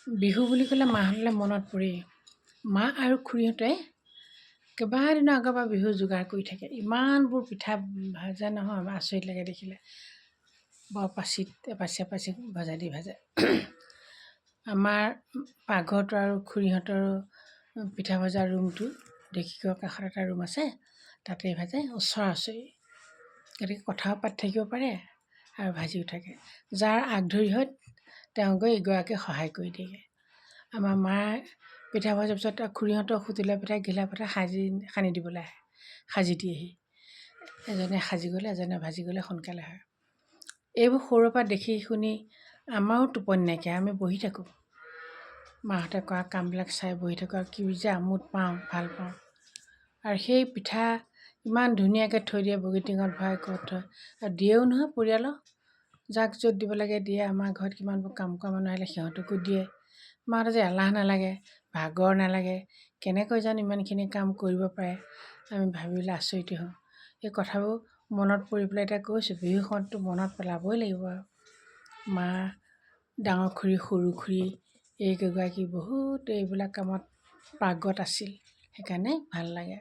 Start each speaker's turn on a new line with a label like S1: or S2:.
S1: বিহু বুলি ক'লে মাহঁতলৈ মনত পৰেই। মা আৰু খুৰীহঁতে কেইবাদিনৰ আগৰ পৰা বিহু যোগাৰ কৰি থাকে। ইমানবোৰ পিঠা ভাজে নহয়, আচৰিত লাগে দেখিলে। বৰ পাচিত এপাচি এপাচি ভজা দি ভাজে। আমাৰ পাকঘৰটো আৰু খুৰীহঁতৰ পিঠা ভজা ৰুমটো দেশীঘৰৰ কাষত এটা ৰুম আছে, তাতেই ভাজে ওচৰা ওচৰি। গতিকে কথাও পাতি থাকিব পাৰে আৰু ভাজিও থাকে। যাৰ আগধৰি হয় তেওঁ গৈ ইগৰাকীক সহায় কৰি দিয়েগৈ। আমাৰ মায়ে পিঠা ভজাৰ পিছত খুৰীহঁতৰ সুতুলা পিঠা ঘিলা পিঠা সানি দিবলৈ আহে, সাজি দিয়েহি। এজনে সাজি গ'লে এজনে ভাজি গ'লে সোনকালে হয়। এইবোৰ সৰুৰে পৰা দেখি শুনি আমাৰো টোপনি নাইকিয়া, আমি বহি থাকোঁ। মাহঁতে কৰা কামবিলাক চাই বহি থাকোঁ আৰু কি যে আমোদ পাওঁ, ভাল পাওঁ। আৰু সেই পিঠা ইমান ধুনীয়াকৈ থৈ দিয়ে, বগী টিঙত ভৰাই ক'ত থয় আৰু দিয়েও নহয় পৰিয়ালক। যাক য'ত দিব লাগে দিয়ে। আমাৰ ঘৰত কিমানবোৰ কাম কৰা মানুহ আহিলে সিহঁতকো দিয়ে। মাহঁতৰ যে এলাহ নালাগে, ভাগৰ নালাগে, কেনেকৈ জানো ইমানখিনি কাম কৰিব পাৰে, আমি ভাবিলে আচৰিত হওঁ। এই কথাবোৰ মনত পৰি পেলাই এতিয়া কৈছোঁ, বিহু সময়ততো মনত পেলাবই লাগিব আৰু। মা, ডাঙৰ খুৰী, সৰু খুৰী এইকেইগৰাকী বহুত এইবিলাক কামত পাৰ্গত আছিল, সেইকাৰণে ভাল লাগে।